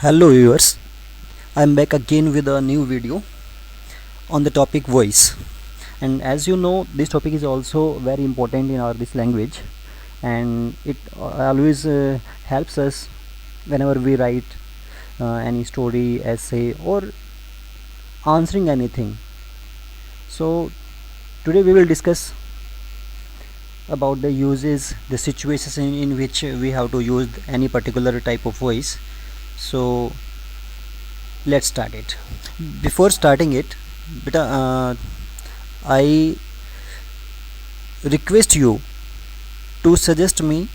Hello viewers, I am back again with a new video on the topic voice. And as you know, this topic is also very important in our this language, and it always helps us whenever we write any story, essay, or answering anything. So today we will discuss about the uses, the situations in which we have to use any particular type of voice. So let's start it. Before starting it, beta, I request you to suggest me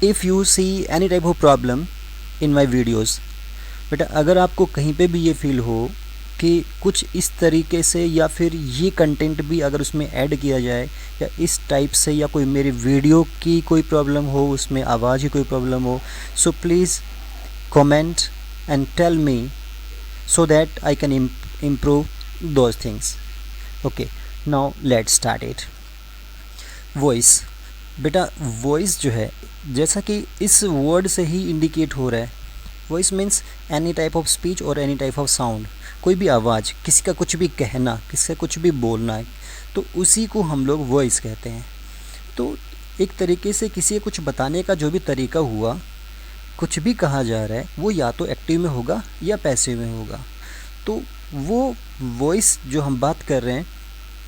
if you see any type of problem in my videos. बेटा अगर आपको कहीं पे भी ये feel हो कि कुछ इस तरीके से या फिर ये कंटेंट भी अगर उसमें ऐड किया जाए या इस टाइप से, या कोई मेरी वीडियो की कोई प्रॉब्लम हो, उसमें आवाज़ की कोई प्रॉब्लम हो, so please comment and tell me so that I can improve those things. Okay, now let's start it. Voice. बेटा वॉइस जो है, जैसा कि इस वर्ड से ही इंडिकेट हो रहा है, voice means any type of speech और एनी टाइप ऑफ साउंड. कोई भी आवाज़, किसी का कुछ भी कहना, किसी का कुछ भी बोलना है, तो उसी को हम लोग वॉइस कहते हैं. तो एक तरीके से किसी को कुछ बताने का जो भी तरीका हुआ, कुछ भी कहा जा रहा है, वो या तो एक्टिव में होगा या पैसिव में होगा. तो वो वॉइस जो हम बात कर रहे हैं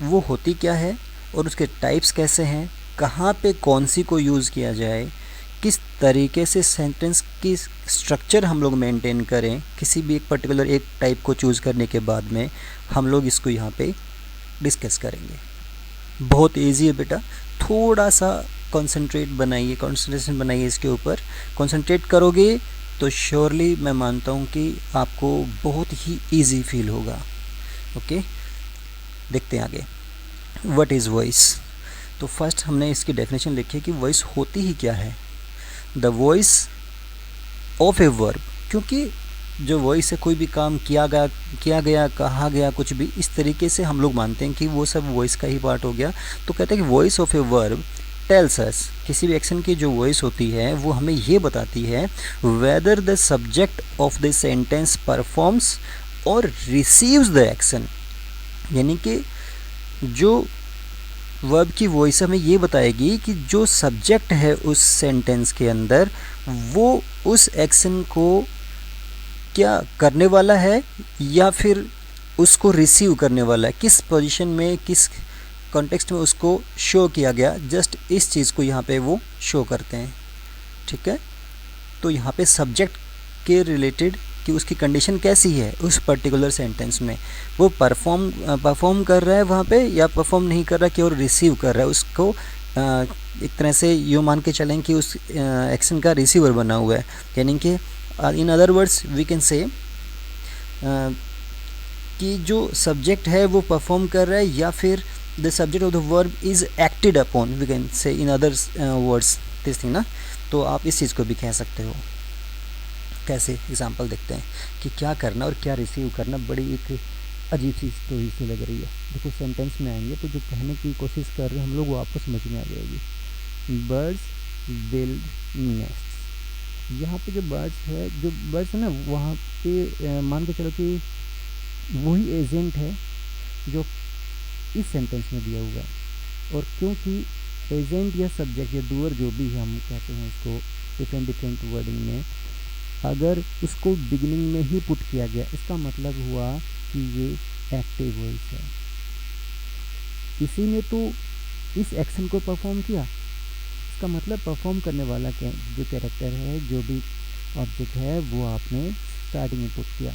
वो होती क्या है और उसके टाइप्स कैसे हैं, कहाँ पे कौन सी को यूज़ किया जाए, किस तरीके से सेंटेंस की स्ट्रक्चर हम लोग मेंटेन करें किसी भी एक पर्टिकुलर एक टाइप को चूज़ करने के बाद में, हम लोग इसको यहाँ पे डिस्कस करेंगे. बहुत ईजी है बेटा, थोड़ा सा कंसंट्रेशन बनाइए इसके ऊपर. कंसंट्रेट करोगे तो श्योरली मैं मानता हूँ कि आपको बहुत ही इजी फील होगा. ओके, देखते हैं आगे. What is voice? तो फर्स्ट हमने इसकी डेफिनेशन लिखी है कि वॉइस होती ही क्या है. The voice of a verb, क्योंकि जो वॉइस है कोई भी काम किया गया, कहा गया, कुछ भी इस तरीके से हम लोग मानते हैं कि वो सब वॉइस का ही पार्ट हो गया. तो कहते हैं कि voice of a verb tells us, किसी भी एक्शन की जो वॉइस होती है वो हमें ये बताती है whether the subject of the sentence performs और रिसीव्स द एक्शन. यानी कि जो वर्ब की वॉइस हमें ये बताएगी कि जो सब्जेक्ट है उस सेंटेंस के अंदर, वो उस एक्शन को क्या करने वाला है या फिर उसको रिसीव करने वाला है, किस पोजीशन में, किस कॉन्टेक्स्ट में उसको शो किया गया. जस्ट इस चीज़ को यहाँ पे वो शो करते हैं. ठीक है, तो यहाँ पे सब्जेक्ट के रिलेटेड कि उसकी कंडीशन कैसी है उस पर्टिकुलर सेंटेंस में, वो परफॉर्म कर रहा है वहाँ पे या परफॉर्म नहीं कर रहा, कि और रिसीव कर रहा है उसको. एक तरह से यूँ मान के चलें कि उस एक्शन का रिसीवर बना हुआ है. यानी कि in other words we can say कि जो सब्जेक्ट है वो परफॉर्म कर रहा है या फिर the subject of the verb is acted upon, we can say in other words this thing ना. तो आप इस चीज़ को भी कह सकते हो. कैसे एग्जांपल देखते हैं कि क्या करना और क्या रिसीव करना बड़ी एक अजीब सी स्टोरी से लग रही है. देखो सेंटेंस में आएंगे तो जो कहने की कोशिश कर रहे हैं हम लोग वो आपको समझ में आ जाएगी. Birds build nest. यहाँ पे जो बर्ड्स है ना, वहाँ पे मान के चलो कि वही एजेंट है जो इस सेंटेंस में दिया हुआ है. और क्योंकि एजेंट या सब्जेक्ट या डूअर जो भी हम कहते हैं उसको डिफरेंट वर्डिंग में, अगर उसको बिगिनिंग में ही पुट किया गया, इसका मतलब हुआ कि ये एक्टिव वॉइस है. इसी ने तो इस एक्शन को परफॉर्म किया. इसका मतलब परफॉर्म करने वाला जो कैरेक्टर है, जो भी ऑब्जेक्ट है, वो आपने स्टार्टिंग में पुट किया.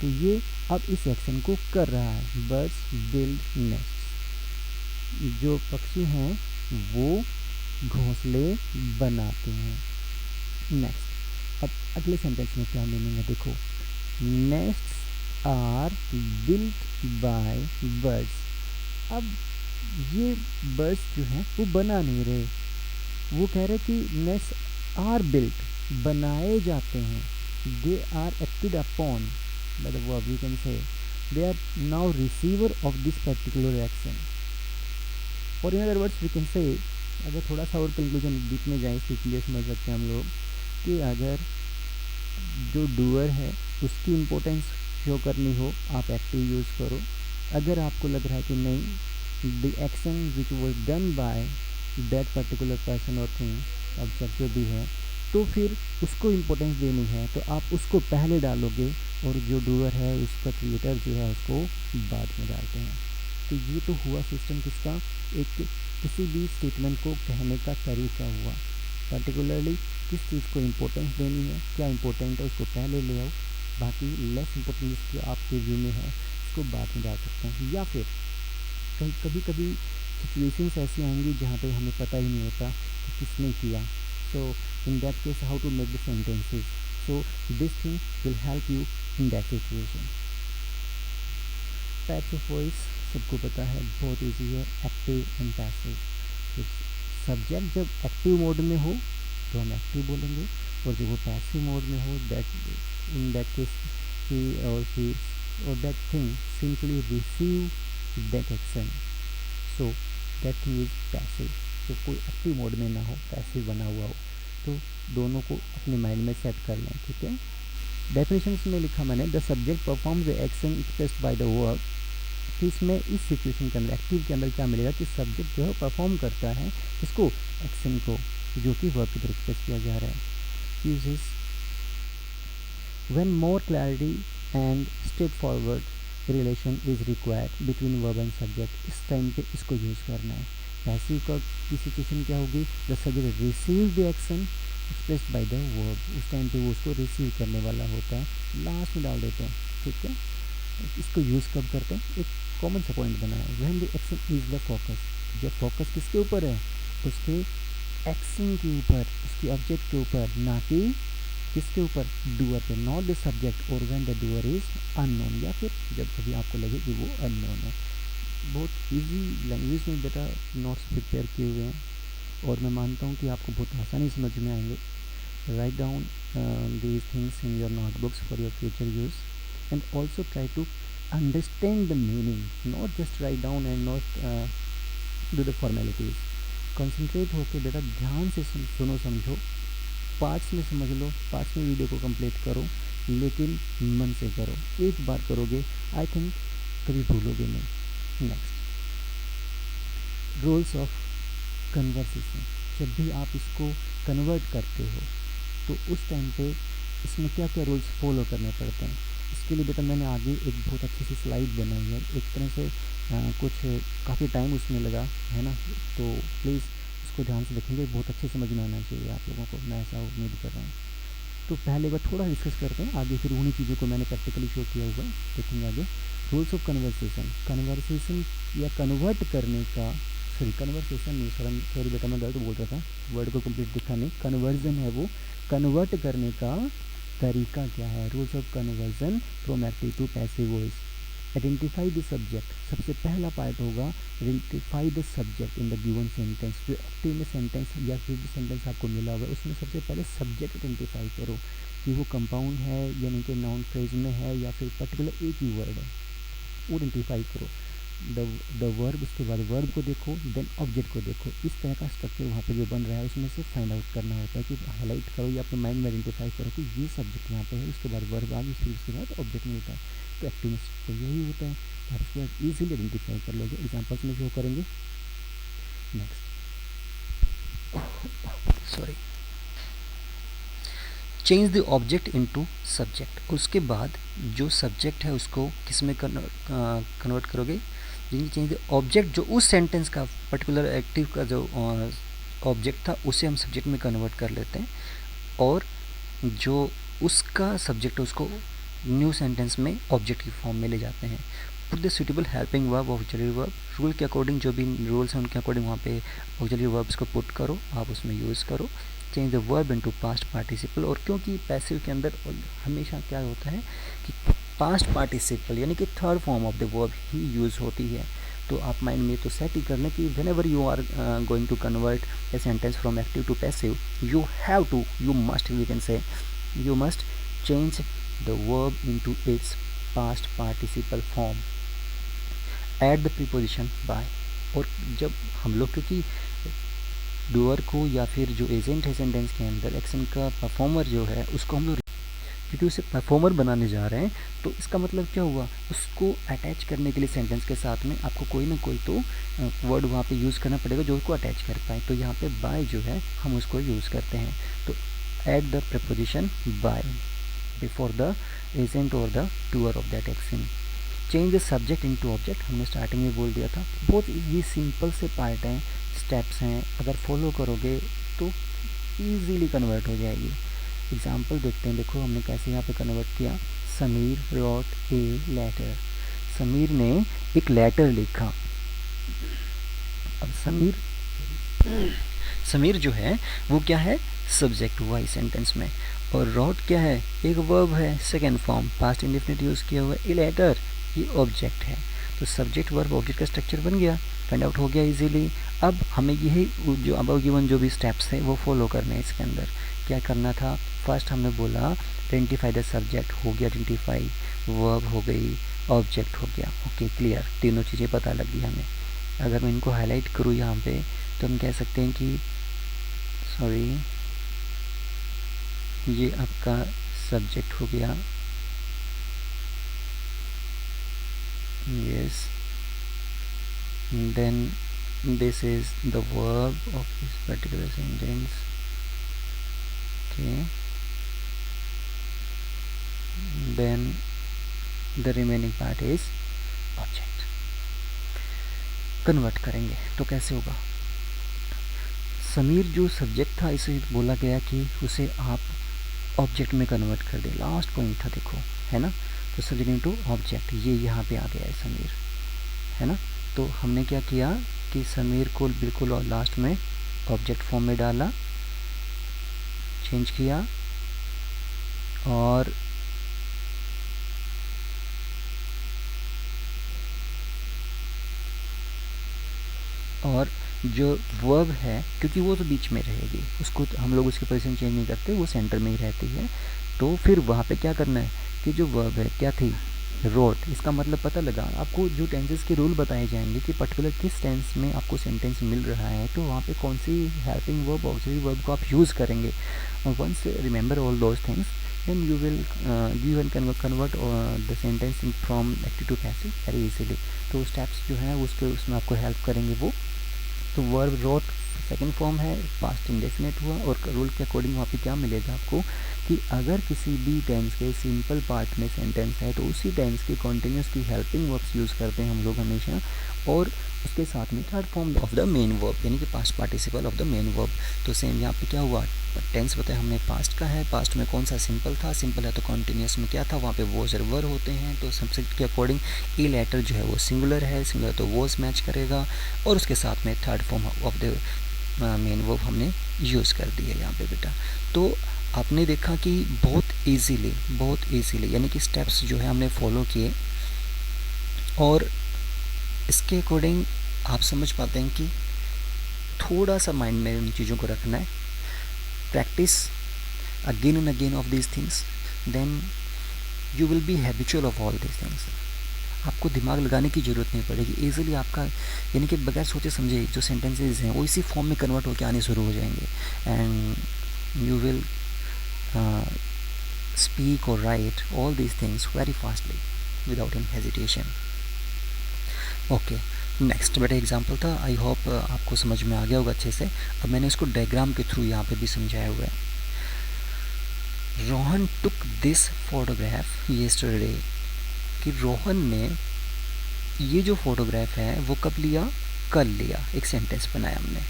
तो ये अब इस एक्शन को कर रहा है. Birds build nest. जो पक्षी हैं वो घोंसले बनाते हैं. नेक्स्ट, अब अगले सेंटेंस में क्या मीनिंग है देखो. Nests are built by birds. अब ये बर्ड्स जो हैं वो बना नहीं रहे, वो कह रहे कि नेस्ट्स आर बिल्ट, बनाए जाते हैं. दे आर एक्टेड अपॉन, मतलब वो अभी can say they are now receiver of this particular action. और in other words we can say, अगर थोड़ा सा और कंक्लूजन बीच में जाए तो क्लियर समझ सकते हैं हम लोग कि अगर जो डूअर है उसकी इम्पोर्टेंस शो करनी हो आप एक्टिव यूज़ करो। अगर आपको लग रहा है कि नहीं the action which was done by that particular person और थिंग ऑब्जेक्ट जो भी है तो फिर उसको इम्पोर्टेंस देनी है तो आप उसको पहले डालोगे और जो डूअर है उसका क्रिएटर जो है उसको बाद में डालते हैं। तो ये तो हुआ सिस्टम किसका, एक किसी भी स्टेटमेंट को कहने का तरीका हुआ। पर्टिकुलरली किस चीज़ को इम्पोर्टेंस देनी है, क्या इम्पोर्टेंट है उसको पहले ले आओ, बाकी लेस इम्पोर्टेंट जो आपके व्यू में है उसको बाद में डाल सकते हैं। या फिर कभी कभी सिचुएशंस ऐसी आएंगी जहाँ पे हमें पता ही नहीं होता कि किसने किया। So in that case how to make the sentences, so this thing will help you in that situation. Types of voice सबको पता है, बहुत ईजी है, एक्टिव एंड पैसिव। सब्जेक्ट जब एक्टिव मोड में हो तो हम एक्टिव बोलेंगे और जब वो पैसिव मोड में हो दैट इन दैट केस ही और शी और that thing simply receive that action, so that thing is passive. तो कोई एक्टिव मोड में ना हो, पैसिव बना हुआ हो, तो दोनों को अपने माइंड में सेट कर लें। ठीक है, डेफिनेशंस में लिखा मैंने the subject perform the action expressed by the verb. तो इसमें इस सिचुएशन के अंदर एक्टिव के अंदर क्या मिलेगा कि सब्जेक्ट जो है परफॉर्म करता है इसको, एक्शन को, जो कि वर्ब की तरफ एक्सप्रेस किया जा रहा है। Uses when more clarity and straight forward relation is required between verb and subject, इस टाइम पे इसको यूज़ करना है। पैसिव का की सिचुएशन क्या होगी, the subject receive the action expressed by the verb, उस टाइम पे वो उसको रिसीव करने वाला होता है, लास्ट में डाल देते हैं। ठीक है, इसको यूज़ कब करते हैं, एक कॉमन सा पॉइंट बना है, when the action is the focus, जब फोकस किसके ऊपर है, उसके एक्शन के ऊपर, उसके ऑब्जेक्ट के ऊपर, ना कि किसके ऊपर, डूअर पे, नॉट द सब्जेक्ट, और when the doer is unknown, या फिर जब कभी आपको लगे कि वो अननोन है। बहुत इजी लैंग्वेज में बेटा नोट्स प्रिपेयर किए हुए हैं और मैं मानता हूँ कि आपको बहुत आसानी समझ में आएंगे। Write down these things in your notebooks for your future use and also try to understand the meaning, not just write down and not do the formalities. Concentrate होकर बेटा ध्यान से सुनो, समझो, पार्ट्स में समझ लो, पार्ट्स में वीडियो को कंप्लीट करो, लेकिन मन से करो। एक बार करोगे आई थिंक कभी भूलोगे नहीं। Next, rules of conversation. जब भी आप इसको कन्वर्ट करते हो तो उस टाइम पे इसमें क्या क्या रूल्स फॉलो करने पड़ते हैं। इसके लिए बेटा मैंने आगे एक बहुत अच्छी सी स्लाइड बनाई है, एक तरह से कुछ काफ़ी टाइम उसमें लगा है ना, तो प्लीज़ इसको ध्यान से देखेंगे, बहुत अच्छे समझ में आना चाहिए आप लोगों को, मैं ऐसा उम्मीद कर रहा हूँ। तो पहले बार थोड़ा डिस्कस करते हैं, आगे फिर उन्हीं चीज़ों को मैंने प्रैक्टिकली शो किया हुआ है, देखेंगे आगे। रूल्स ऑफ कन्वर्सेशन, कन्वर्सेशन या कन्वर्ट करने का, कन्वर्सेशन नहीं, सॉरी बेटा मैं गलत बोल रहा था, वर्ड को कंप्लीट दिखा नहीं, कन्वर्जन है वो, कन्वर्ट करने का तरीका क्या है। Rules of conversion from active to passive voice. Identify the subject, सबसे पहला पार्ट होगा identify the subject in the given sentence. जो एक्टिव में सेंटेंस या फिर भी सेंटेंस आपको मिला हुआ है उसमें सबसे पहले सब्जेक्ट आइडेंटिफाई करो कि वो कंपाउंड है यानी कि नाउन फ्रेज में है या फिर पर्टिकुलर एक ही वर्ड है, वो आइडेंटिफाई करो। द वर्ब, उसके बाद वर्ब को देखो, देन ऑब्जेक्ट को देखो। इस तरह का स्ट्रक्चर वहाँ पे जो बन रहा है उसमें से फाइंड आउट करना होता है कि हाईलाइट करो या अपने माइंड में आइडेंटिफाई करो कि ये सब्जेक्ट यहाँ पे है, उसके बाद वर्ब आ गई, फिर उसके बाद ऑब्जेक्ट मिलता है। तो एक्टिवनेस तो यही होता है, आप उसके बाद ईजिली आइडेंटिफाई कर लोगे। एग्जाम्पल्स में शो करेंगे। Next, sorry, change the object into subject. उसके बाद जो सब्जेक्ट है उसको किस में कन्वर्ट करोगे, चेंज द ऑब्जेक्ट, जो उस सेंटेंस का पर्टिकुलर एक्टिव का जो ऑब्जेक्ट था उसे हम सब्जेक्ट में कन्वर्ट कर लेते हैं और जो उसका सब्जेक्ट है उसको न्यू सेंटेंस में ऑब्जेक्ट की फॉर्म में ले जाते हैं। Put the suitable helping verb auxiliary verb, rule के अकॉर्डिंग जो भी रूल्स हैं उनके अकॉर्डिंग वहाँ पे ऑक्सिलरी वर्ब्स को पुट करो, आप उसमें यूज़ करो। Change the verb into past participle, और क्योंकि पैसिव के अंदर हमेशा क्या होता है कि पास्ट पार्टिसिपल यानी कि third form of the verb he use होती है, तो आप माइंड में तो सेट ही कर लें कि whenever you are going to convert a sentence from active to passive, you have to, you must, we can say, you must change the verb into its past participle form, add the preposition by. और जब हम लोग क्योंकि doer को या फिर जो agent है सेंटेंस के अंदर, एक्शन का परफॉर्मर जो है उसको हम लोग क्योंकि उसे परफॉर्मर बनाने जा रहे हैं। तो इसका मतलब क्या हुआ, उसको अटैच करने के लिए सेंटेंस के साथ में आपको कोई ना कोई तो वर्ड वहाँ पे यूज़ करना पड़ेगा जो उसको अटैच कर पाए। तो यहाँ पे बाय जो है हम उसको यूज़ करते हैं। तो add the preposition by before the agent और the doer of that action. Change the subject into object, हमने स्टार्टिंग में बोल दिया था। बहुत ये सिंपल से पार्ट हैं, स्टेप्स हैं, अगर फॉलो करोगे तो ईजीली कन्वर्ट हो जाएगी। एग्जाम्पल देखते हैं, देखो हमने कैसे यहाँ पे कन्वर्ट किया। Sameer wrote a letter, Sameer ने एक लेटर लिखा। अब समीर जो है वो क्या है, सब्जेक्ट हुआ इस सेंटेंस में, और रॉट क्या है, एक वर्ब है, second form past indefinite use किया हुआ है। ए लेटर ये ऑब्जेक्ट है। तो सब्जेक्ट वर्ब ऑब्जेक्ट का स्ट्रक्चर बन गया, फाइंड आउट हो गया इजीली। अब हमें यही जो अब गिवन जो भी स्टेप्स है वो फॉलो करने हैं। इसके अंदर क्या करना था, फर्स्ट हमने बोला आइडेंटिफाई द सब्जेक्ट, हो गया आइडेंटिफाई, वर्ब हो गई, ऑब्जेक्ट हो गया। ओके क्लियर, तीनों चीज़ें पता लगी हमें। अगर मैं इनको हाईलाइट करूँ यहाँ पे तो हम कह सकते हैं कि सॉरी, ये आपका सब्जेक्ट हो गया, yes, then this is the verb of this particular sentence, okay, then the remaining part is object। Convert करेंगे तो कैसे होगा, समीर जो सब्जेक्ट था इसे बोला गया कि उसे आप ऑब्जेक्ट में कन्वर्ट कर दे, लास्ट पॉइंट था देखो, है ना। तो सब्जेक्ट इनटू ऑब्जेक्ट, ये यहाँ पे आ गया है समीर, है ना। तो हमने क्या किया कि समीर को बिल्कुल और लास्ट में ऑब्जेक्ट फॉर्म में डाला, चेंज किया, और जो वर्ब है क्योंकि वो तो बीच में रहेगी, उसको हम लोग उसकी पोजीशन चेंज नहीं करते, वो सेंटर में ही रहती है। तो फिर वहाँ पे क्या करना है कि जो वर्ब है क्या थी, रोट। इसका मतलब पता लगा आपको, जो टेंसेस के रूल बताए जाएंगे कि पर्टिकुलर किस टेंस में आपको सेंटेंस मिल रहा है, तो वहाँ पे कौन सी हेल्पिंग वर्ब ऑक्सिलरी वर्ब को आप यूज़ करेंगे। Once remember all those things then you will convert the sentence from active to passive very easily. तो स्टेप्स जो है उसमें आपको हेल्प करेंगे वो। तो वर्ब रोट सेकेंड फॉर्म है, पास्ट इंडेफिनिट हुआ, और रूल के अकॉर्डिंग वहाँ पे क्या मिलेगा आपको कि अगर किसी भी टेंस के सिंपल पार्ट में सेंटेंस है तो उसी टेंस की कॉन्टिन्यूस की हेल्पिंग वर्ब्स यूज़ करते हैं हम लोग हमेशा, और उसके साथ में third form of the main verb यानी कि past participle of the main verb. तो सेम यहाँ पे क्या हुआ, टेंस बताया हमने पास्ट का है, पास्ट में कौन सा सिंपल था, सिंपल है तो कॉन्टिन्यूस में क्या था, वहाँ पे वॉज और वर होते हैं। तो सब्जेक्ट के अकॉर्डिंग ए लेटर जो है वो सिंगुलर है, सिंगुलर तो वॉज मैच करेगा, और उसके साथ में third form of the main verb हमने यूज़ कर दी है यहाँ पे बेटा। तो आपने देखा कि बहुत इजीली यानी कि स्टेप्स जो है हमने फॉलो किए, और इसके अकॉर्डिंग आप समझ पाते हैं कि थोड़ा सा माइंड में उन चीज़ों को रखना है, practice again and again of these things, then you will be habitual of all these things. आपको दिमाग लगाने की ज़रूरत नहीं पड़ेगी, ईजिली आपका यानी कि बगैर सोचे समझे जो सेंटेंसेज हैं वो इसी फॉर्म में कन्वर्ट होकर आने शुरू हो जाएंगे, एंड यू विल स्पीक और right all these things very fastly without any hesitation. Okay, next बेटा एग्जाम्पल था, आई होप आपको समझ में आ गया होगा अच्छे से। अब मैंने इसको डायग्राम के थ्रू यहाँ पे भी समझाया हुआ है। Rohan took this photograph yesterday, कि रोहन ने ये जो फोटोग्राफ है वो कब लिया, कल लिया। एक सेंटेंस बनाया हमने।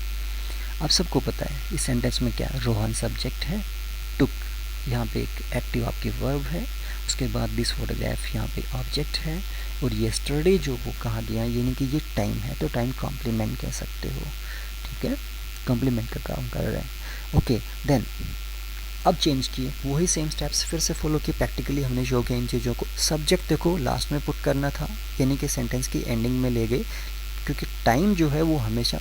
आप सबको पता है इस सेंटेंस में क्या, रोहन सब्जेक्ट है, टुक यहाँ पे एक एक्टिव आपकी वर्ब है, उसके बाद दिस फोटोग्राफ यहाँ पे ऑब्जेक्ट है, और येस्टरडे जो वो कहा गया यानी कि ये टाइम है, तो टाइम कॉम्प्लीमेंट कह सकते हो, ठीक है, कॉम्प्लीमेंट का काम कर रहे हैं। ओके, देन अब चेंज किए, वही सेम स्टेप्स फिर से फॉलो किए, प्रैक्टिकली हमने शो किया इन चीज़ों को। सब्जेक्ट देखो लास्ट में पुट करना था, यानी कि सेंटेंस की एंडिंग में ले गए, क्योंकि टाइम जो है वो हमेशा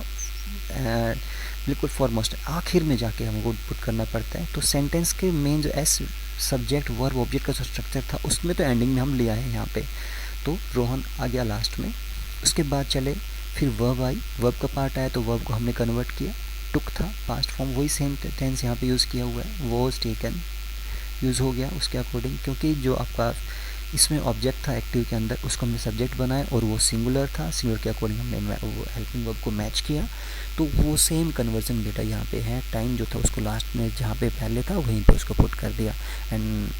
बिल्कुल फॉरमोस्ट आखिर में जाके हमको पुट करना पड़ता है। तो सेंटेंस के मेन जो एस सब्जेक्ट वर्ब ऑब्जेक्ट का जो स्ट्रक्चर था उसमें तो एंडिंग में हम लिया है यहाँ पे, तो रोहन आ गया लास्ट में। उसके बाद चले, फिर वर्ब आई, वर्ब का पार्ट आया तो वर्ब को हमने कन्वर्ट किया, टुक था पास्ट फॉर्म, वही सेम टेंस यहाँ पे यूज़ किया हुआ है, वॉज टेकन, यूज़ हो गया उसके अकॉर्डिंग, क्योंकि जो आपका इसमें ऑब्जेक्ट था एक्टिव के अंदर उसको हमने सब्जेक्ट बनाया और वो सिंगुलर था, सिंगुलर के अकॉर्डिंग हमने वो हेल्पिंग वर्ब को मैच किया, तो वो सेम कन्वर्जन बेटा यहाँ पे है। टाइम जो था उसको लास्ट में जहाँ पे पहले था वहीं पे उसको पुट कर दिया। And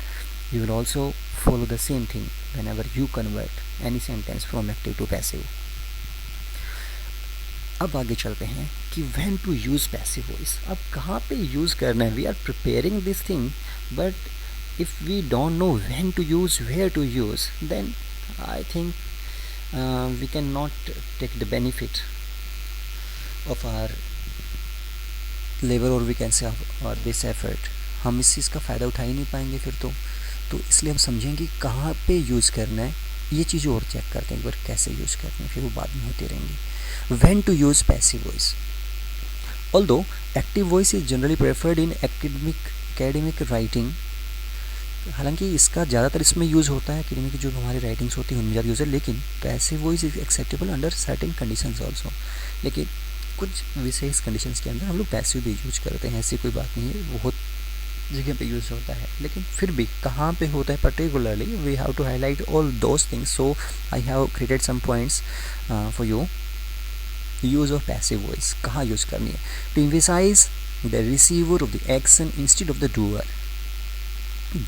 you will also follow the same thing whenever you convert any sentence from active to passive. अब आगे चलते हैं कि when to use passive voice, अब कहाँ पे यूज़ करना है। we are preparing this thing but if we don't know when to use, where to use, then I think we cannot take the benefit of our labor or we can say of this effort। हम इस चीज़ का फ़ायदा उठा ही नहीं पाएंगे फिर तो इसलिए हम समझेंगे कहाँ पे यूज़ करना है, ये चीज़ें और चेक करते हैं एक बार कैसे यूज़ करते हैं, फिर वो बाद में होती रहेंगी। When to use passive voice, although active voice is generally preferred in academic writing, हालांकि इसका ज़्यादातर इसमें यूज़ होता है एकेडमिक जो हमारी राइटिंग्स होती हैं उनमें ज़्यादा यूज़ है, लेकिन passive voice is acceptable under certain conditions also. लेकिन कुछ विशेष कंडीशंस के अंदर हम लोग पैसिव भी यूज करते हैं, ऐसी कोई बात नहीं है, बहुत जगह पे यूज़ होता है। लेकिन फिर भी कहाँ पे होता है particularly we have to highlight all those things, so I have created some points for you. Use of passive voice कहाँ यूज़ करनी है, to emphasize the receiver of the action instead of the doer.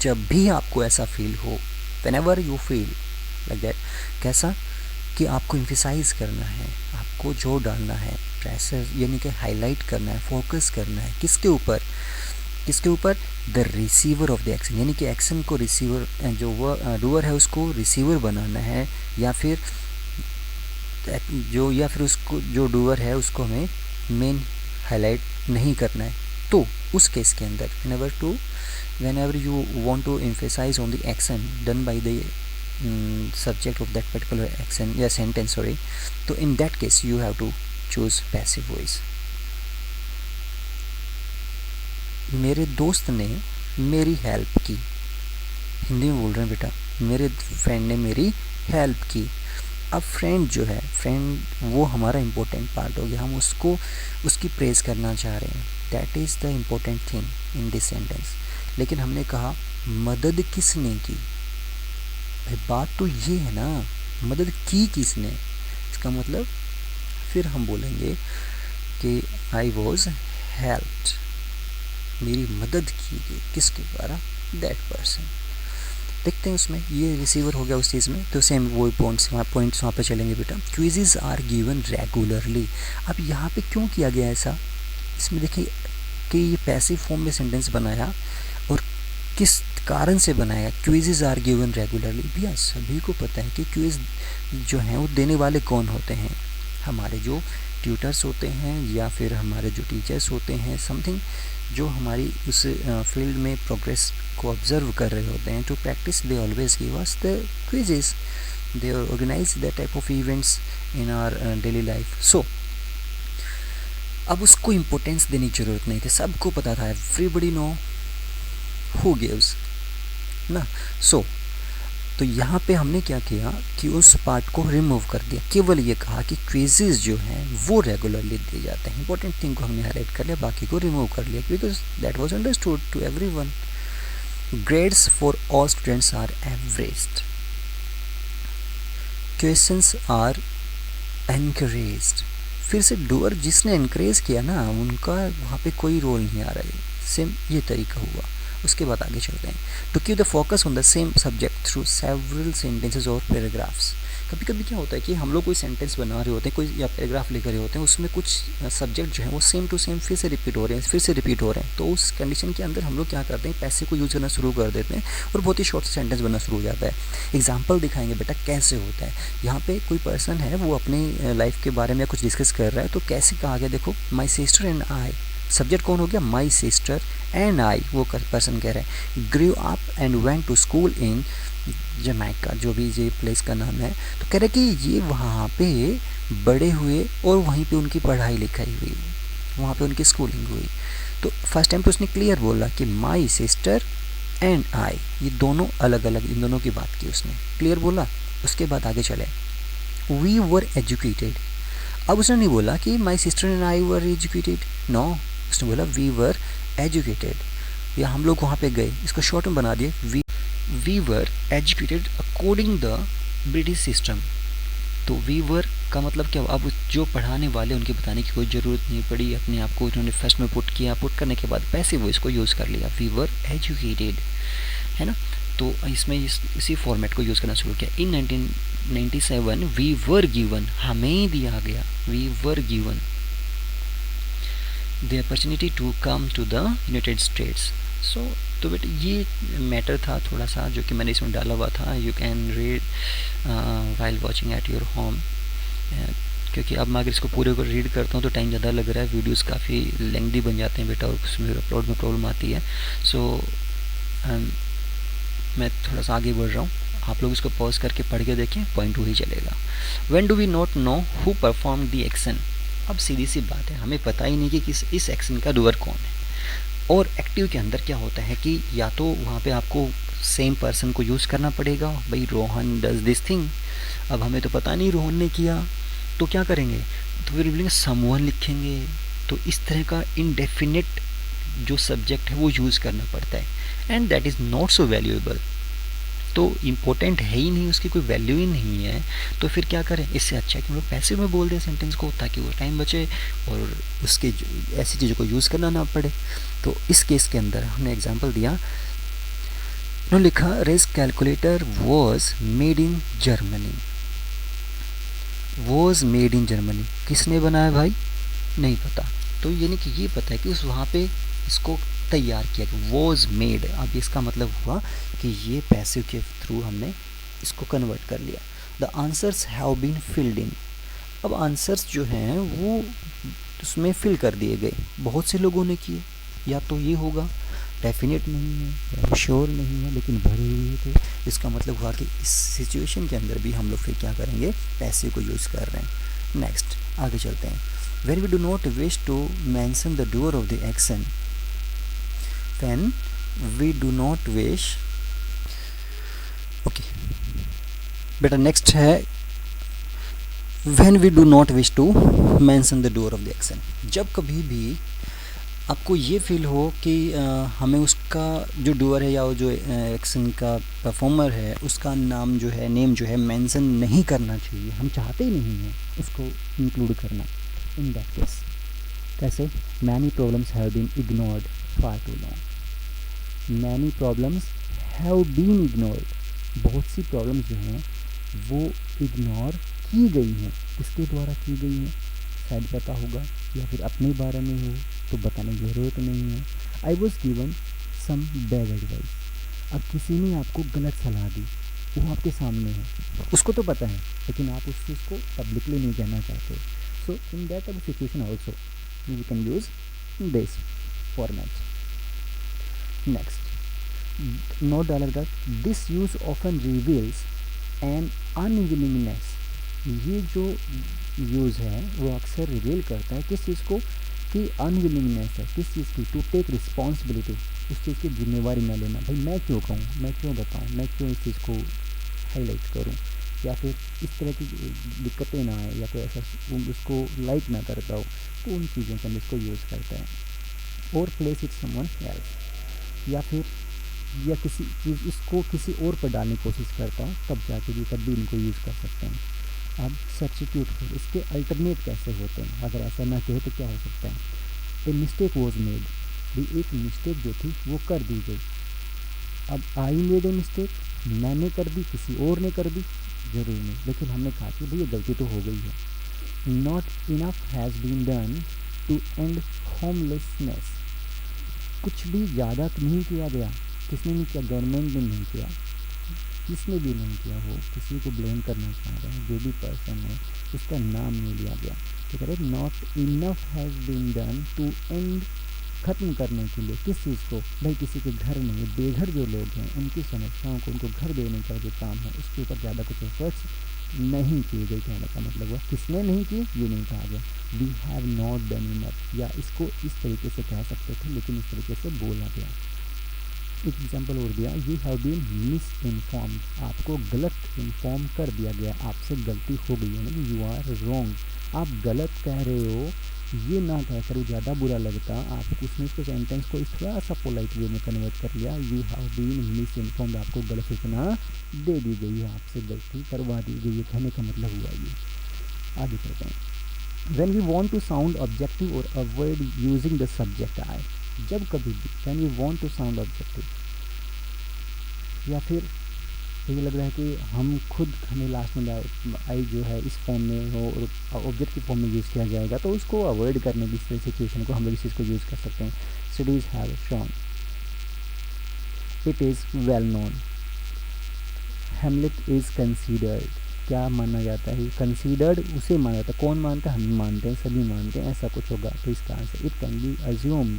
जब भी आपको ऐसा feel हो, whenever you feel like that, कैसा कि आपको एम्फसाइज करना है, आपको जोर डालना है, प्रेशर यानी कि हाईलाइट करना है, फोकस करना है किसके ऊपर, the receiver of the action, यानी कि एक्शन को रिसीवर जो वो डूअर है उसको रिसीवर बनाना है, या फिर उसको जो डूअर है उसको हमें मेन हाईलाइट नहीं करना है। तो उस केस के अंदर whenever you want to emphasize on the action done by the subject of that particular action या sentence, sorry, तो in that case you have to choose passive voice। मेरे दोस्त ने मेरी हेल्प की, हिंदी में बोल रहे हैं बेटा, मेरे फ्रेंड ने मेरी हेल्प की। अब फ्रेंड जो है, फ्रेंड वो हमारा इम्पोर्टेंट पार्ट हो गया, हम उसको उसकी प्रेज़ करना चाह रहे हैं, that is the important thing in this sentence. लेकिन हमने कहा मदद किसने की, भाई बात तो ये है ना, मदद की किसने, इसका मतलब फिर हम बोलेंगे कि आई वॉज हेल्प्ड, मेरी मदद की गई किसके द्वारा, दैट पर्सन। देखते हैं उसमें ये रिसीवर हो गया उस चीज़ में, तो सेम वही पॉइंट्स वहाँ पे चलेंगे बेटा। क्विज़ेस आर गिवन रेगुलरली, अब यहाँ पे क्यों किया गया ऐसा, इसमें देखिए कि ये पैसिव फॉर्म में सेंटेंस बनाया और किस कारण से बनाया। क्विज़ेस आर गिवन रेगुलरली, भैया सभी को पता है कि क्विज़ जो हैं वो देने वाले कौन होते हैं, हमारे जो ट्यूटर्स होते हैं या फिर हमारे जो टीचर्स होते हैं, समथिंग जो हमारी उस फील्ड में प्रोग्रेस को ऑब्जर्व कर रहे होते हैं। To practice they always give us the quizzes, they organise the type of events in our daily life. So अब उसको इम्पोर्टेंस देने की ज़रूरत नहीं थी, सबको पता था, एवरीबडी नो हु गिव्स ना। सो तो यहाँ पे हमने क्या किया कि उस पार्ट को रिमूव कर दिया, केवल ये कहा कि क्विजेज जो हैं वो रेगुलरली दिए जाते हैं। इंपॉर्टेंट थिंग को हमने हाईलाइट कर लिया, बाकी को रिमूव कर लिया, because that was understood to everyone. Grades for all students are averaged, questions are encouraged. फिर से डूअर जिसने एनकरेज किया ना उनका वहाँ पे कोई रोल नहीं आ रहा है, सेम ये तरीका हुआ। उसके बाद आगे चलते हैं। To keep the focus on the same subject through several sentences और पैराग्राफ्स। कभी कभी क्या होता है कि हम लोग कोई सेंटेंस बना रहे होते हैं, कोई या पैराग्राफ लिख रहे होते हैं, उसमें कुछ सब्जेक्ट जो है वो सेम टू सेम फिर से रिपीट हो रहे हैं। तो उस कंडीशन के अंदर हम लोग क्या करते हैं, पैसे को यूज़ करना शुरू कर देते हैं और बहुत ही शॉर्ट सेंटेंस बनना शुरू हो जाता है। एग्जाम्पल दिखाएंगे बेटा कैसे होता है। यहाँ पे कोई पर्सन है वो अपनी लाइफ के बारे में कुछ डिस्कस कर रहा है, तो कैसे कहा गया, देखो माई सिस्टर एंड आई, सब्जेक्ट कौन हो गया, माई सिस्टर एंड आई, वो पर्सन कह रहा है। Grew up and went to school in Jamaica, जो भी ये प्लेस का नाम है, तो कह रहे कि ये वहाँ पे बड़े हुए और वहीं पे उनकी पढ़ाई लिखाई हुई, वहाँ पे उनकी स्कूलिंग हुई। तो फर्स्ट टाइम तो उसने क्लियर बोला कि माई सिस्टर एंड आई, ये दोनों अलग अलग, इन दोनों की बात की उसने, क्लियर बोला। उसके बाद आगे चले, वी वर एजुकेटेड। अब उसने नहीं बोला कि my sister and I were educated, no, उसने बोला वी वर एजुकेटेड। या हम लोग वहाँ पे गए, इसको शॉर्ट में बना दिए, we were educated according the British system. तो वी वर का मतलब क्या, अब जो पढ़ाने वाले उनके बताने की कोई ज़रूरत नहीं पड़ी, अपने आप को इन्होंने फर्स्ट में पुट किया, पुट करने के बाद पैसे वो इसको यूज़ कर लिया, वी वर एजुकेटेड, है ना। तो इसमें इसी फॉर्मेट को यूज़ करना शुरू किया। इन 1997 वी वर गिवन, हमें दिया गया, we were given the opportunity to come to the United States. So तो बेटा ये मैटर था थोड़ा सा जो कि मैंने इसमें डाला हुआ था। You can read while watching at your home, क्योंकि अब मैं अगर इसको पूरे को रीड करता हूँ तो टाइम ज़्यादा लग रहा है, वीडियोस काफ़ी लेंथी बन जाते हैं बेटा, और उसमें अपलोड में प्रॉब्लम आती है। सो मैं थोड़ा सा आगे बढ़ रहा हूँ, आप लोग इसको पॉज करके पढ़ के देखें, पॉइंट वही चलेगा। When do we not know who perform the action. अब सीधी सी बात है, हमें पता ही नहीं कि इस एक्शन का डूअर कौन है। और एक्टिव के अंदर क्या होता है कि या तो वहाँ पे आपको सेम पर्सन को यूज़ करना पड़ेगा, भाई रोहन डज दिस थिंग, अब हमें तो पता नहीं रोहन ने किया, तो क्या करेंगे, तो फिर बोलेंगे समवन लिखेंगे। तो इस तरह का इनडेफिनिट जो सब्जेक्ट है वो यूज़ करना पड़ता है, and that is not so valuable. तो इम्पोर्टेंट है ही नहीं, उसकी कोई वैल्यू ही नहीं है, तो फिर क्या करें, इससे अच्छा है कि हम लोग पैसिव में बोल दें सेंटेंस को, ताकि वो टाइम बचे और उसके ऐसी चीज़ों को यूज़ करना ना पड़े। तो इस केस के अंदर हमने एग्जांपल दिया, उन्होंने लिखा race calculator was made in Germany. Was made in Germany किसने बनाया भाई, नहीं पता। तो यानी कि ये पता है कि उस वहाँ पे इसको तैयार किया, वॉज मेड। अब इसका मतलब हुआ कि ये पैसिव के थ्रू हमने इसको कन्वर्ट कर लिया। The answers have been filled in. अब आंसर्स जो हैं वो उसमें फिल कर दिए गए, बहुत से लोगों ने किए, या तो ये होगा डेफिनेट नहीं है या श्योर नहीं है, लेकिन भरे हुए थे। इसका मतलब हुआ कि इस सिचुएशन के अंदर भी हम लोग फिर क्या करेंगे, पैसिव को यूज़ कर रहे हैं। नेक्स्ट आगे चलते हैं। When we do not wish to mention the doer of the action, when we do not wish, okay बेटा नेक्स्ट है when we do not wish to mention the doer of the action। जब कभी भी आपको ये feel हो कि हमें उसका जो डूअर है या वो जो एक्शन का परफॉर्मर है उसका नाम जो है, नेम जो है मेंशन नहीं करना चाहिए, हम चाहते ही नहीं हैं उसको इंक्लूड करना। इन दैट केस कैसे, many problems have been ignored for too long. Many problems have been ignored, बहुत सी प्रॉब्लम्स जो हैं वो इग्नोर की गई हैं। किसके द्वारा की गई हैं, शायद पता होगा, या फिर अपने बारे में हो तो बताने की ज़रूरत नहीं है। I was given some bad advice. अब किसी ने आपको गलत सलाह दी, वो आपके सामने है, उसको तो पता है, लेकिन आप उस चीज़ को पब्लिकली नहीं कहना चाहते। So in that type of situation also we can use this format. Next note डाला था, this use often reveals an unwillingness. ये जो यूज़ है वो अक्सर रिवील करता है किस चीज़ को, कि अनविलिंगनेस है, किस चीज़ की, टू टेक रिस्पॉन्सिबिलिटी, उस चीज़ की जिम्मेवारी न लेना। भाई मैं क्यों कहूँ, मैं क्यों बताऊँ, मैं क्यों इस चीज़ को हाईलाइट करूँ, या फिर इस तरह की दिक्कतें ना आए, या कोई ऐसा उसको लाइक ना करता हो, तो उन चीज़ों के अंदर इसको यूज़ करता है। और प्लेस इट समवन एल्स, या फिर या किसी चीज़ इसको किसी और पर डालने की कोशिश करता हूँ, तब जाके भी तब भी इनको यूज़ कर सकते हैं। अब सब्स्टिट्यूट हो, इसके अल्टरनेट कैसे होते हैं, अगर ऐसा ना कहे तो क्या हो सकता है। ए मिस्टेक वॉज मेड, भी एक मिस्टेक जो थी वो कर दी गई। अब आई मेड ए मिस्टेक, मैंने कर दी, किसी और ने कर दी, जरूरी नहीं, लेकिन हमने कहा कि भैया गलती तो हो गई है। Not enough has been done to end homelessness. कुछ भी ज़्यादा नहीं किया गया, किसने नहीं किया, गवर्नमेंट ने नहीं किया, किसने भी नहीं किया हो, किसी को ब्लेम करना चाह रहे हैं, जो भी पर्सन है उसका नाम नहीं लिया गया। तो कह रहे not enough has been done to end, ख़त्म करने के लिए किस चीज़ को, भाई किसी के घर नहीं, बेघर जो लोग हैं उनकी समस्याओं को, उनको घर देने का जो काम है उसके ऊपर ज़्यादा कुछ एफर्ट्स नहीं किए गए। कहने का मतलब हुआ किसने नहीं किए, ये नहीं कहा गया। We have not done enough, या इसको इस तरीके से कह सकते थे, लेकिन इस तरीके से बोला गया। एक एग्जाम्पल और दिया, you have been misinform, आपको गलत इन्फॉर्म कर दिया गया, आपसे गलती हो गई है, मतलब यू आर रॉन्ग, आप गलत कह रहे हो, ये ना कहकर वो ज़्यादा बुरा लगता, आप उसने उसको सेंटेंस को थोड़ा सा पोलाइट वे में कन्वर्ट कर लिया, you have been misinformed, आपको गलत सूचना दे दी गई है, आपसे गलती करवा दी गई है, कहने का मतलब हुआ ये। आगे चलते हैं। When we want to sound objective और avoid using the subject I, जब कभी भी when we want to sound objective, या फिर ये लग रहा है कि हम खुद हमें लास्ट में आई जो है इस फॉर्म में हो और ऑब्जेक्ट की फॉर्म में यूज़ किया जाएगा, तो उसको अवॉइड करने की सिचुएशन को हम लोग इस चीज़ को यूज़ कर सकते हैं। Studies have shown it is well known, Hamlet is considered, क्या माना जाता है, कंसीडर्ड उसे माना जाता है, कौन मानता है, हम मानते हैं, सभी मानते हैं, ऐसा कुछ होगा, तो इसका answer it can be assume,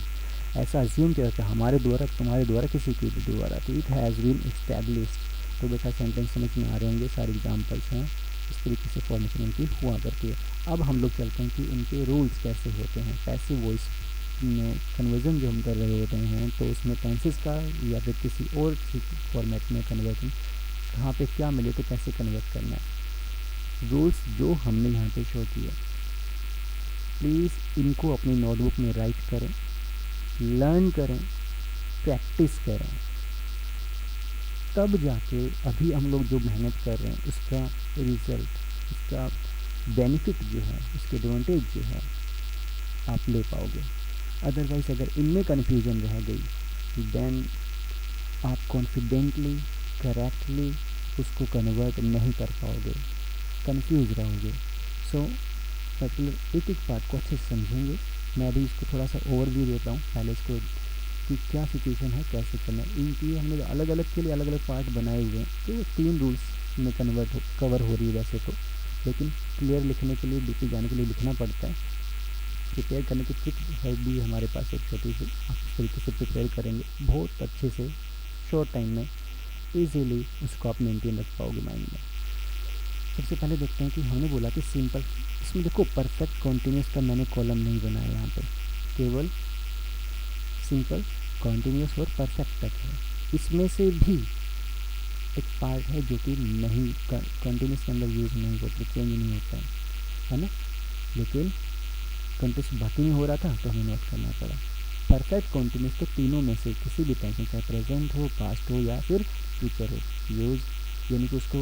ऐसा अज्यूम किया जाता है हमारे द्वारा, तुम्हारे द्वारा, किसी के भी द्वारा, तो इट हैज़ बीन एस्टैब्लिश्ड। तो बेटा सेंटेंस समझ में आ रहे होंगे, सारे एग्जाम्पल्स हैं, इस तरीके से फॉर्मेशन इनकी हुआ करती है। अब हम लोग चलते हैं कि इनके रूल्स कैसे होते हैं। पैसिव वॉइस में कन्वर्जन जो हम कर रहे होते हैं, तो उसमें टेंसेस का या फिर किसी और फॉर्मेट में कन्वर्जन कहाँ पे क्या मिले तो कैसे कन्वर्ट करना है। रूल्स जो हमने यहाँ पे शो किए, प्लीज़ इनको अपनी नोटबुक में राइट करें, लर्न करें, प्रैक्टिस करें, तब जाके अभी हम लोग जो मेहनत कर रहे हैं उसका रिज़ल्ट, उसका बेनिफिट जो है, उसके एडवांटेज जो है आप ले पाओगे। अदरवाइज़ अगर इनमें कन्फ्यूजन रह गई देन आप कॉन्फिडेंटली करेक्टली उसको कन्वर्ट नहीं कर पाओगे, कंफ्यूज रहोगे। सो पर्टिकुलर एक एक पार्ट को अच्छे से समझेंगे। मैं अभी इसको थोड़ा सा ओवरव्यू देता हूँ पहले इसको कि क्या सिचुएशन है, कैसे करना है। इनकी हमने अलग अलग के लिए अलग अलग पार्ट बनाए हुए हैं, तो वो 3 रूल्स में कवर हो रही है वैसे तो, लेकिन क्लियर लिखने के लिए, डीपली जाने के लिए लिखना पड़ता है। प्रिपेयर करने की ट्रिक है भी हमारे पास एक छोटी सी, आप इस तरीके से प्रिपेयर करेंगे बहुत अच्छे से, शॉर्ट टाइम में ईजीली उसको आप मेंटेन रख पाओगे माइंड में। सबसे पहले देखते हैं कि हमने बोला कि सिंपल, इसमें देखो परफेक्ट कॉन्टिन्यूस का मैंने कॉलम नहीं बनाया यहाँ पे, केवल सिंपल कॉन्टिन्यूस और परफेक्ट तक है। इसमें से भी एक पार्ट है जो कि नहीं कॉन्टिन्यूस के अंदर यूज़ नहीं होता, चेंज नहीं होता है ना, लेकिन कंटेक्स्ट बाकी में हो रहा था तो हमें नोट करना पड़ा। परफेक्ट कॉन्टिन्यूस तो तीनों में से किसी भी टेंस में, चाहे प्रेजेंट हो, पास्ट हो या फिर फ्यूचर हो, यूज़, यानी कि उसको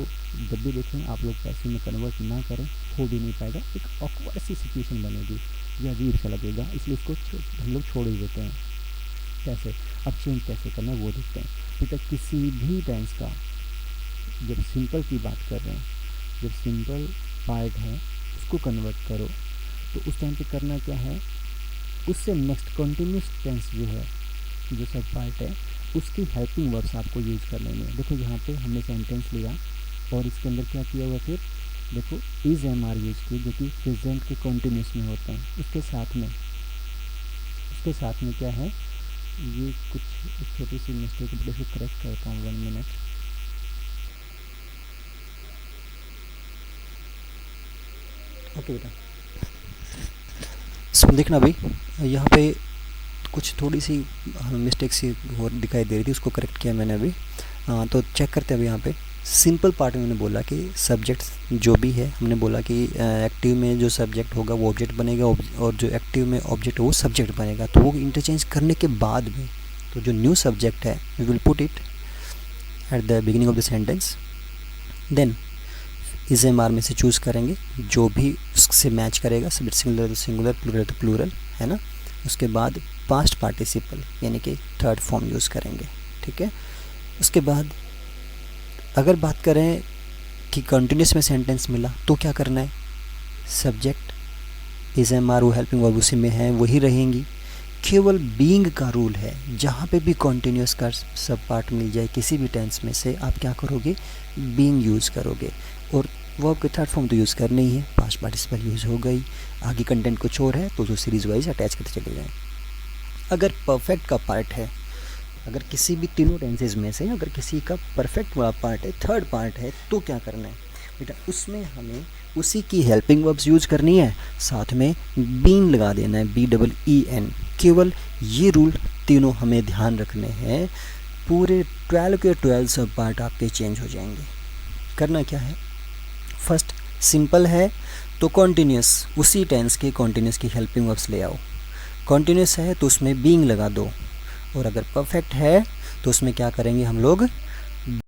जब भी देखें आप लोग पैसिव में कन्वर्ट ना करें, हो भी नहीं पाएगा, एक ऑकवर्ड सी सिचुएशन बनेगी या अजीब सा लगेगा, इसलिए इसको हम लोग छोड़ ही देते हैं। कैसे अब चेंज कैसे करना है वो देखते हैं। बेटा किसी भी टेंस का जब सिंपल की बात कर रहे हैं, जब सिंपल पार्ट है उसको कन्वर्ट करो, तो उस टाइम पे करना क्या है, उससे नेक्स्ट कॉन्टिन्यूस टेंस जो है, जो सब पार्ट है, उसकी हेल्पिंग वर्ब्स आपको यूज़ करने में। देखो यहाँ पे हमने सेंटेंस लिया और इसके अंदर क्या किया हुआ, फिर देखो इज़ एम आर यूज़ किए जो कि प्रेजेंट के कॉन्टिन्यूस में होते हैं। उसके साथ में क्या है, ये कुछ एक छोटी सी मिस्टेक है, इसको करेक्ट करता हूँ 1 मिनट। ओके बेटा, इसमें देखना भाई, यहाँ पे कुछ थोड़ी सी मिस्टेक सी और दिखाई दे रही थी, उसको करेक्ट किया मैंने अभी। तो चेक करते हैं अभी। यहाँ पे सिंपल पार्ट में मैंने बोला कि सब्जेक्ट जो भी है, हमने बोला कि एक्टिव में जो सब्जेक्ट होगा वो ऑब्जेक्ट बनेगा और जो एक्टिव में ऑब्जेक्ट है वो सब्जेक्ट बनेगा। तो वो इंटरचेंज करने के बाद में तो जो न्यू सब्जेक्ट है we will put it at the beginning of the sentence, then is am are में से चूज़ करेंगे जो भी उससे मैच करेगा, सब्जेक्ट सिंगुलर तो सिंगुलर, प्लूरल तो प्लूरल, है ना। उसके बाद पास्ट पार्टिसिपल यानी कि थर्ड फॉर्म यूज़ करेंगे, ठीक है। उसके बाद अगर बात करें कि कंटिन्यूस में सेंटेंस मिला तो क्या करना है, सब्जेक्ट इज एम आर वो हेल्पिंग वर्ब उसी में है वही रहेंगी। केवल बीइंग का रूल है, जहाँ पे भी कॉन्टिन्यूस का सब पार्ट मिल जाए किसी भी टेंस में से, आप क्या करोगे, बीइंग यूज़ करोगे। और वर्ब के थर्ड फॉर्म तो यूज़ करना ही है, पास्ट पार्टिसिपल यूज़ हो गई, आगे कंटेंट कुछ और है तो जो सीरीज़ वाइज अटैच करते चले जाएँ। अगर परफेक्ट का पार्ट है, अगर किसी भी तीनों टेंसेज में से अगर किसी का परफेक्ट वाला पार्ट है, थर्ड पार्ट है, तो क्या करना है बेटा, उसमें हमें उसी की हेल्पिंग वर्ब्स यूज़ करनी है, साथ में बीन लगा देना है, BEEN। केवल ये रूल तीनों हमें ध्यान रखने हैं, पूरे 12 के 12 सब पार्ट आपके चेंज हो जाएंगे। करना क्या है, फर्स्ट सिंपल है तो कॉन्टिन्यूस, उसी टेंस के कॉन्टिन्यूस की हेल्पिंग वर्ब्स ले आओ। कॉन्टिन्यूस है तो उसमें बीइंग लगा दो, और अगर परफेक्ट है तो उसमें क्या करेंगे हम लोग,